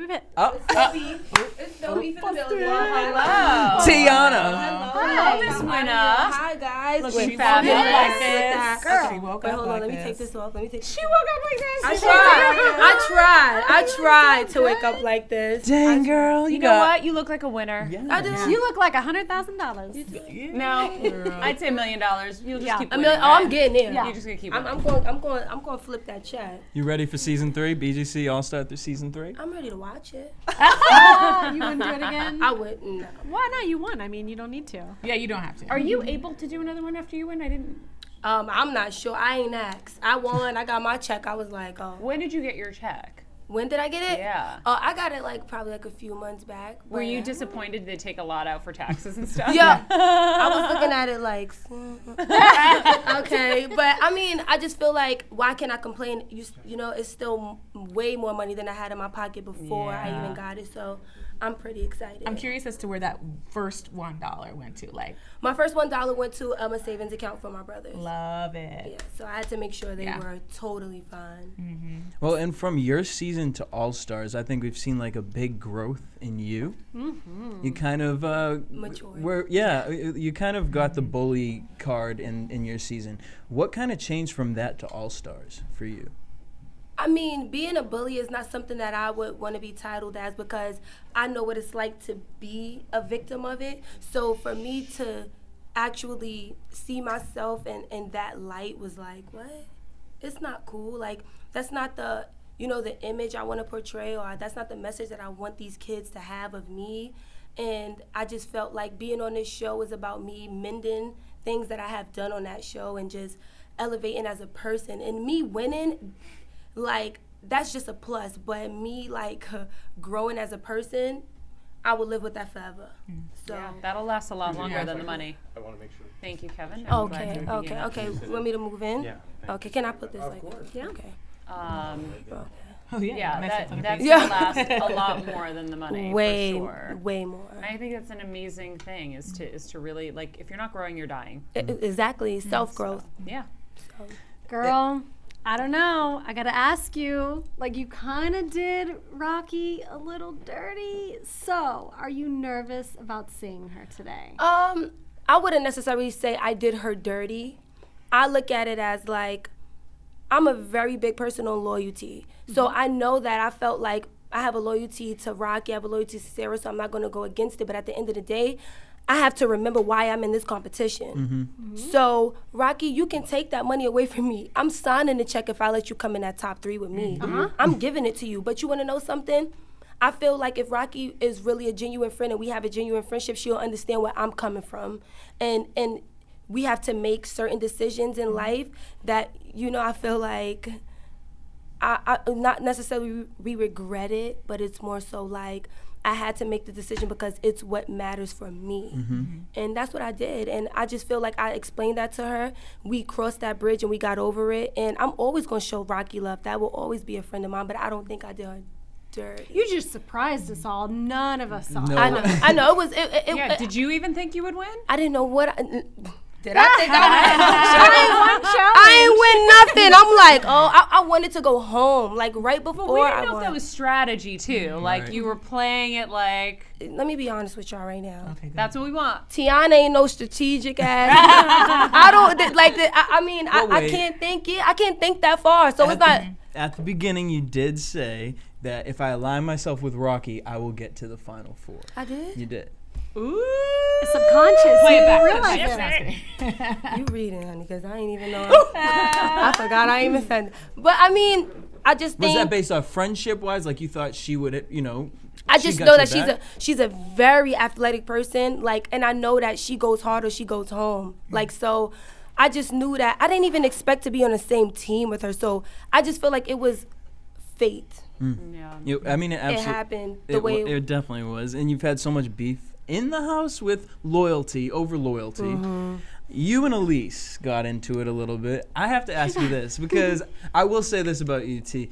beep, beep. It's no beef in the building. Hello. Tiana. Hello, Miss Winner. Hi, guys. Looking fabulous like this. Girl. She woke Wait, up hold on. like Let me this. take this off. She woke up like this. I tried to wake up like this. Dang, girl. You know what? You look like a winner. Yeah. I do. You look like $100,000. No, I'd say $1 million. You'll just keep winning. I'm getting there. Yeah. You're just gonna keep I'm winning. going to flip that check. You ready for season 3? BGC All-Star through season 3? I'm ready to watch it. You wouldn't do it again? I wouldn't. Why not? You won. I mean, you don't need to. Yeah, you don't have to. Are you able to do another one after you win? I didn't. I'm not sure. I ain't asked. I won. I got my check. I was like, oh. When did you get your check? When did I get it? Yeah. I got it probably a few months back. Were you disappointed they take a lot out for taxes and stuff? Yeah. I was looking at it like, okay. But I mean, I just feel like, why can't I complain? You know, it's still way more money than I had in my pocket before I even got it. So I'm pretty excited. I'm curious as to where that first $1 went to. Like, My first $1 went to a savings account for my brothers. love it. Yeah, so I had to make sure they were totally fine. Well, and from your season to All-Stars, I think we've seen like a big growth in you. You kind of Matured. you kind of got the bully card in your season. What kind of changed from that to All-Stars for you? I mean, being a bully is not something that I would want to be titled as, because I know what it's like to be a victim of it. So for me to actually see myself in that light was like, what? It's not cool. Like, that's not the image I want to portray, or that's not the message that I want these kids to have of me. And I just felt like being on this show is about me mending things that I have done on that show and just elevating as a person. And me winning, like, that's just a plus. But me, like, growing as a person, I will live with that forever. So Yeah, that'll last a lot longer than the money. I want to make sure. Thank you, Kevin. I'm glad okay. you're being- You want me to move in? Yeah. Okay, can I put this Of like course. Yeah, okay. Oh, yeah. Yeah, Mess up that's the gonna last a lot more than the money, Way, for sure. way more. I think that's an amazing thing is to really, like, if you're not growing, you're dying. Exactly, self-growth. Yeah. Girl, I don't know. I gotta ask you. Like, you kind of did Rocky a little dirty. So, are you nervous about seeing her today? I wouldn't necessarily say I did her dirty. I look at it as like, I'm a very big person on loyalty. So I know that I felt like I have a loyalty to Rocky, I have a loyalty to Sarah, so I'm not gonna go against it. But at the end of the day, I have to remember why I'm in this competition. So, Rocky, you can take that money away from me. I'm signing the check if I let you come in that top 3 with me. I'm giving it to you. But you wanna know something? I feel like if Rocky is really a genuine friend and we have a genuine friendship, she'll understand where I'm coming from. And we have to make certain decisions in life that, I feel like I not necessarily we regret it, but it's more so like I had to make the decision because it's what matters for me. And that's what I did. And I just feel like I explained that to her. We crossed that bridge and we got over it. And I'm always going to show Rocky love. That will always be a friend of mine, but I don't think I did her dirty. You just surprised us all. None of us saw. No. I know. It was. Yeah, did you even think you would win? I didn't know what. Did I think I ain't win nothing. I'm like, I wanted to go home, like right before We didn't I know if won. that was strategy too. Like you were playing it like Let me be honest with y'all right now. Okay, good. that's what we want. Tiana ain't no strategic ass. I don't like that. I mean, Well, I wait. can't think it. I can't think that far. So it's not. At the beginning, you did say that if I align myself with Rocky, I will get to the Final 4. I did. You did. It's subconscious. Play it You back. realize it. You reading, honey, because I ain't even know. I forgot I even said. But I mean, I just Was think. that based off friendship-wise? Like you thought she would, I she just got know your that back? she's a very athletic person, like, and I know that she goes hard or she goes home. Like, so I just knew that. I didn't even expect to be on the same team with her, so I just feel like it was fate. Yeah. I mean, it absolutely happened the way it definitely was. And you've had so much beef in the house with loyalty over loyalty. You and Elise got into it a little bit. I have to ask you this because I will say this about you, T.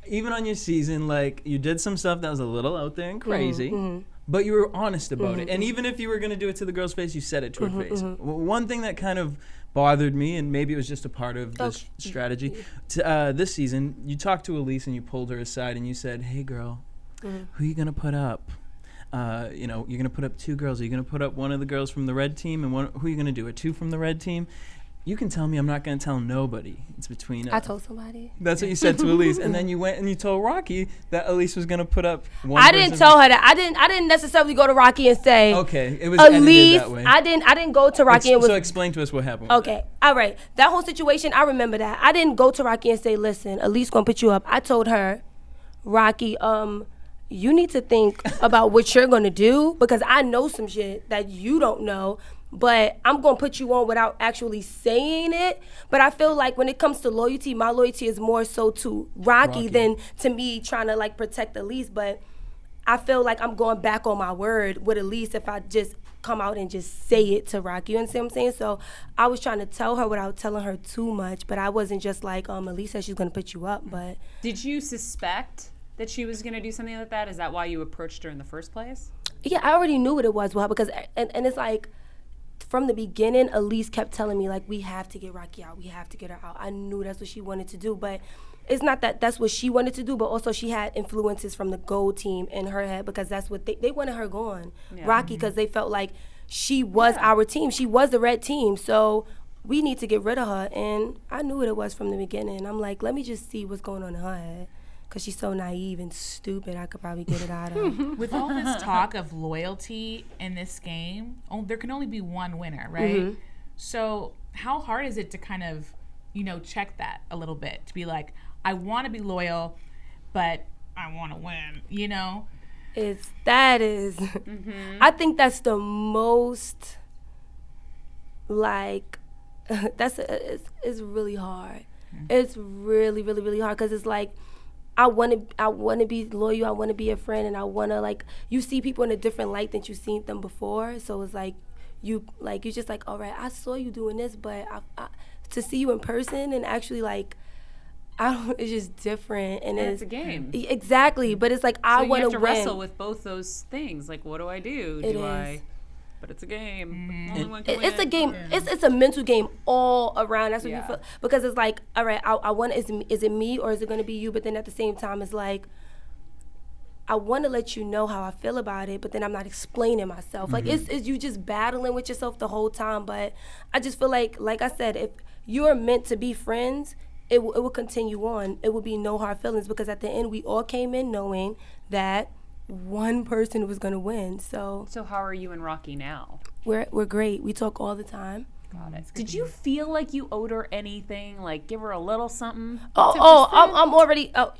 Even on your season, like, you did some stuff that was a little out there and crazy, but you were honest about it. And even if you were going to do it to the girl's face, you said it to her face. One thing that kind of bothered me, and maybe it was just a part of this strategy, this season, you talked to Elise and you pulled her aside and you said, hey, girl, Who are you gonna put up? You're gonna put up 2 girls. Are you gonna put up one of the girls from the red team and who are you gonna do? A 2 from the red team? You can tell me. I'm not gonna tell nobody. It's between us. I told somebody. That's what you said to Elise, and then you went and you told Rocky that Elise was gonna put up one. I didn't tell her that. I didn't necessarily go to Rocky and say. Okay, it was edited Elise. that way. I didn't go to Rocky and was. So explain to us what happened. Okay, all right. That whole situation, I remember that. I didn't go to Rocky and say, "Listen, Elise gonna put you up." I told her, Rocky, you need to think about what you're gonna do because I know some shit that you don't know. But I'm going to put you on without actually saying it. But I feel like when it comes to loyalty, my loyalty is more so to Rocky than to me trying to, like, protect Elise. But I feel like I'm going back on my word with Elise if I just come out and just say it to Rocky. You understand what I'm saying? So I was trying to tell her without telling her too much. But I wasn't just like, Elise said she's going to put you up. But Did you suspect that she was going to do something like that? Is that why you approached her in the first place? yeah, I already knew what it was with her because, and it's like, from the beginning, Elise kept telling me, like, we have to get Rocky out. We have to get her out. I knew that's what she wanted to do. But it's not that that's what she wanted to do, but also she had influences from the gold team in her head because that's what they wanted her gone. Yeah. Rocky, because they felt like she was our team. She was the red team. So we need to get rid of her. And I knew what it was from the beginning. I'm like, let me just see what's going on in her head. Because she's so naive and stupid, I could probably get it out of her. With all this talk of loyalty in this game, there can only be one winner, right? Mm-hmm. So how hard is it to kind of, check that a little bit? To be like, I want to be loyal, but I want to win, I think that's the most, like, it's really hard. Mm-hmm. It's really, really, really hard because it's like, I want to be loyal. I want to be a friend, and I want to, like, you see people in a different light than you've seen them before. So it's like you're just like, all right, I saw you doing this, but to see you in person and actually, like, it's just different, and it's a game. Exactly, but it's like I want to win. You have to wrestle with both those things. Like, what do I do? But it's a game. Mm-hmm. Only one can win. It's a game. Yeah. It's a mental game all around. That's what you feel. Because it's like, all right, I want. Is it me or is it going to be you? But then at the same time, it's like, I want to let you know how I feel about it, but then I'm not explaining myself. Mm-hmm. Like it's you just battling with yourself the whole time. But I just feel like I said, if you're meant to be friends, it will continue on. It will be no hard feelings because at the end, we all came in knowing that one person was going to win. So how are you and Rocky now? We're great. We talk all the time. Got it. Did you feel like you owed her anything? Like, give her a little something? I'm already. I'm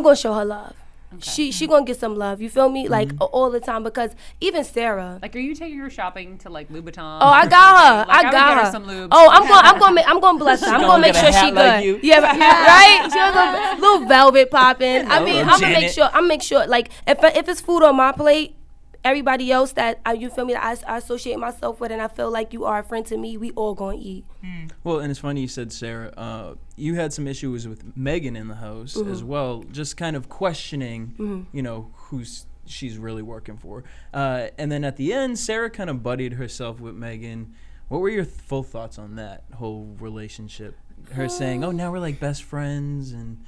going to show her love. Okay. She gonna get some love. You feel me? Like all the time because even Sarah. Like, are you taking her shopping to like Louboutin? Oh, I got her. Like, I got her. Her some lubes. Oh, I'm gonna bless her. I'm gonna make sure she good. Yeah, right. She has a little velvet popping. I mean, I'm gonna make sure. Like if it's food on my plate, everybody else that you feel me, that I associate myself with, and I feel like you are a friend to me, we all gonna eat. Mm. Well, and it's funny you said Sarah. You had some issues with Megan in the house as well, just kind of questioning, who's she's really working for. And then at the end, Sarah kind of buddied herself with Megan. What were your full thoughts on that whole relationship? Her saying, "Oh, now we're like best friends," and.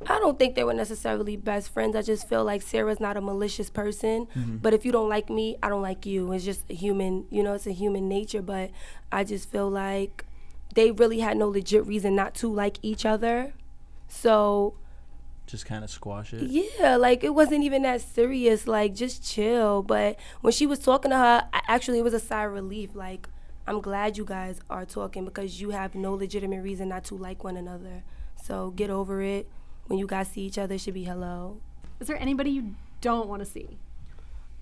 I don't think they were necessarily best friends. I just feel like Sarah's not a malicious person. Mm-hmm. But if you don't like me, I don't like you. It's just a human, it's a human nature. But I just feel like they really had no legit reason not to like each other. So. Just kind of squash it? Yeah, like it wasn't even that serious. Like, just chill. But when she was talking to her, actually it was a sigh of relief. Like, I'm glad you guys are talking because you have no legitimate reason not to like one another. So get over it. When you guys see each other, it should be hello. Is there anybody you don't want to see?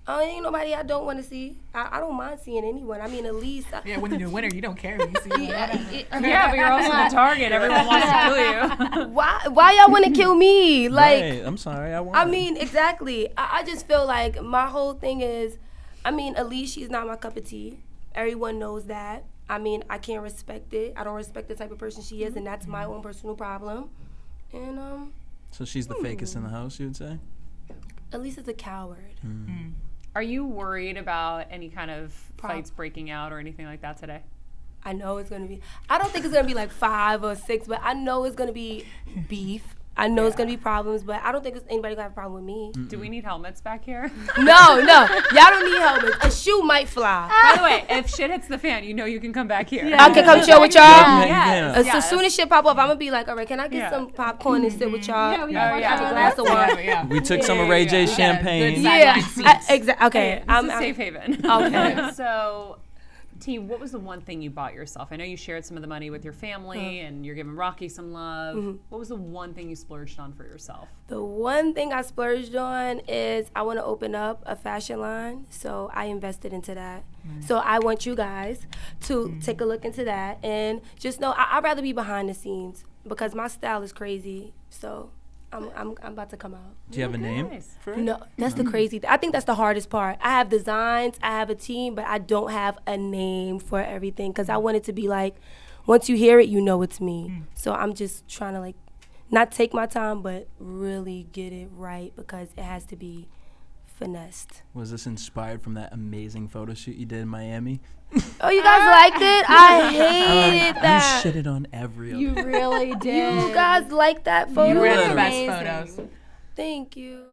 Ain't nobody I don't want to see. I don't mind seeing anyone. I mean, at least. Yeah, when you're the winner, you don't care. You see but you're also the target. Everyone wants to kill you. Why y'all want to kill me? Like, right. I'm sorry. I mean, exactly. I just feel like my whole thing is, I mean, Elise, she's not my cup of tea. Everyone knows that. I mean, I can't respect it. I don't respect the type of person she is, and that's my own personal problem. And so she's the fakest in the house, you would say? Elise is a coward. Mm. Are you worried about any kind of fights breaking out or anything like that today? I know it's going to be. I don't think it's going to be like 5 or 6, but I know it's going to be beef. I know it's gonna be problems, but I don't think anybody gonna have a problem with me. Do we need helmets back here? No, y'all don't need helmets. A shoe might fly. By the way, if shit hits the fan, you know you can come back here. I can come chill with y'all. Yeah. As soon as shit pop up, I'm gonna be like, all right, can I get some popcorn and sit with y'all? Yeah, we Have a glass of wine. We took some of Ray J's champagne. Exactly. Okay, It's a safe haven. Okay. So, T, what was the one thing you bought yourself? I know you shared some of the money with your family and you're giving Rocky some love. What was the one thing you splurged on for yourself? The one thing I splurged on is I want to open up a fashion line, so I invested into that. So I want you guys to take a look into that and just know I'd rather be behind the scenes because my style is crazy. So I'm about to come out. Do you have a name? Nice. For it? No, that's the crazy thing. I think that's the hardest part. I have designs, I have a team, but I don't have a name for everything because I want it to be like, once you hear it, you know it's me. So I'm just trying to like, not take my time, but really get it right because it has to be finessed. Was this inspired from that amazing photo shoot you did in Miami? Oh, you guys liked it? I hated that. You shitted on every other. You really did. You guys liked that photo? You were the Amazing. best photos. Thank you.